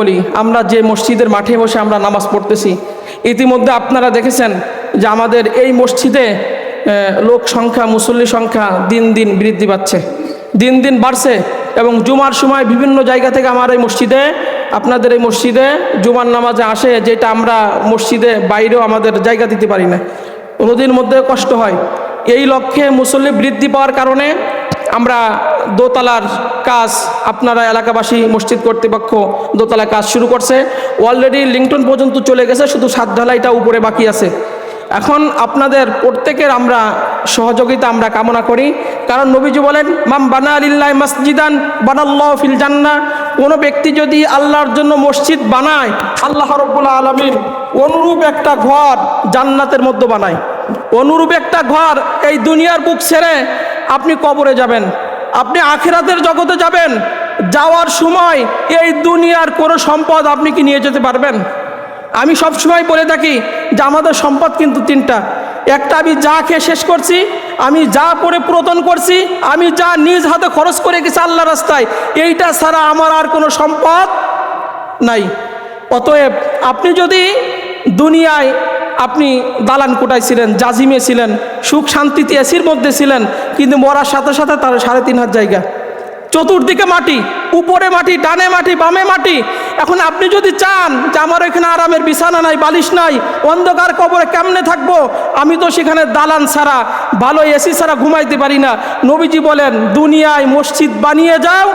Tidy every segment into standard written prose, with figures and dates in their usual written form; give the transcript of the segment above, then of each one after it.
বলি, আমরা যে মসজিদের মাঠে বসে আমরা নামাজ পড়তেছি, ইতিমধ্যে আপনারা দেখেছেন যে আমাদের এই মসজিদে লোক সংখ্যা, মুসল্লি সংখ্যা দিন দিন বৃদ্ধি পাচ্ছে, দিন দিন বাড়ছে। এবং জুমার সময় বিভিন্ন জায়গা থেকে আমার এই মসজিদে, আপনাদের এই মসজিদে জুমার নামাজে আসে, যেটা আমরা মসজিদে বাইরেও আমাদের জায়গা দিতে পারি না, নদীর মধ্যে কষ্ট হয়। এই লক্ষ্যে মুসল্লি বৃদ্ধি পাওয়ার কারণে আমরা দোতলার কাজ, আপনারা এলাকাবাসী, মসজিদ কর্তৃপক্ষ দোতলার কাজ শুরু করছে। অলরেডি লিংটন পর্যন্ত চলে গেছে, শুধু ছাদ ঢালাইটা উপরে বাকি আছে। এখন আপনাদের প্রত্যেকের আমরা সহযোগিতা আমরা কামনা করি, কারণ নবীজি বলেন, মাম বানা লিল্লাহি মাসজিদান বানাল্লাহু ফিল জান্নাহ। কোনো ব্যক্তি যদি আল্লাহর জন্য মসজিদ বানায়, আল্লাহ রাব্বুল আলামিন অনুরূপ একটা ঘর জান্নাতের মধ্যে বানায়। অনুরূপ একটা ঘর, এই দুনিয়ার বুক ছেড়ে আপনি কবরে যাবেন, আপনি আখিরাতের জগতে যাবেন, যাওয়ার সময় এই দুনিয়ার কোনো সম্পদ আপনি কি নিয়ে যেতে পারবেন? আমি সব সময় বলে থাকি যে আমাদের সম্পদ কিন্তু তিনটা। একটা, আমি যা খেয়ে শেষ করছি, আমি যা পরে পুরাতন করছি, আমি যা নিজ হাতে খরচ করে গেছি আল্লাহ রাস্তায়, এইটা ছাড়া আমার আর কোনো সম্পদ নাই। অতএব আপনি যদি দুনিয়ায় আপনি দালান কোটায় ছিলেন, জাজিমে ছিলেন, সুখ শান্তিতে এসির মধ্যে ছিলেন, কিন্তু মরার সাথে সাথে তার 3.5 হাত জায়গা, চতুর্দিকে মাটি, উপরে মাটি, ডানে মাটি, বামে মাটি। এখন আপনি যদি চান যে আমার এখানে আরামের বিছানা নাই, বালিশ নাই, অন্ধকার কবরে কেমনে থাকবো, আমি তো সেখানে দালান ছাড়া, ভালো এসি ছাড়া ঘুমাইতে পারি না। নবীজি বলেন, দুনিয়ায় মসজিদ বানিয়ে যাও,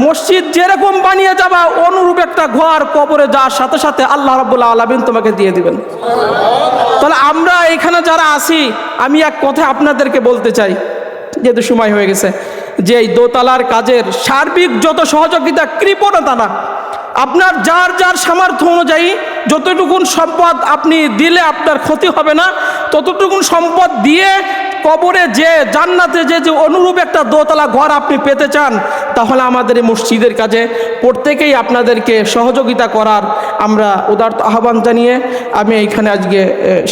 মসজিদ যেরকম বানিয়ে যাবা অনুরূপ একটা ঘর কবরে যাওয়ার সাথে সাথে আল্লাহ রাব্বুল আলামিন তোমাকে দিয়ে দিবেন। তাহলে আমরা এখানে যারা আছি, আমি এক কথা আপনাদেরকে বলতে চাই, যেহেতু সময় হয়ে গেছে, যে এই দোতলার কাজের সার্বিক যত সহযোগিতা, কৃপণতা না, আপনার যার যার সামর্থ্য অনুযায়ী যতটুকুন সম্পদ আপনি দিলে আপনার ক্ষতি হবে না, ততটুকুন সম্পদ দিয়ে কবরে যে জান্নাতে যে অনুরূপ একটা দোতলা ঘর আপনি পেতে চান, তাহলে আমাদের এই মসজিদের কাজে প্রত্যেকেই আপনাদেরকে সহযোগিতা করার আমরা উদারত আহ্বান জানিয়ে আমি এইখানে আজকে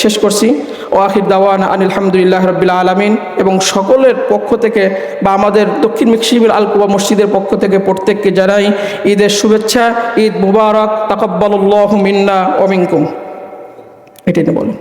শেষ করছি। ও আখির দাওয়ানা আনিল হামদুলিল্লাহ রাব্বিল আলামিন। এবং সকলের পক্ষ থেকে বা আমাদের দক্ষিণ মেক্সিমের আল কুবা মসজিদের পক্ষ থেকে প্রত্যেককে জানাই ঈদের শুভেচ্ছা, ঈদ মুবারক, তাকাব্বালাল্লাহু মিন্না ওয়া মিনকুম। এটাই বলুন।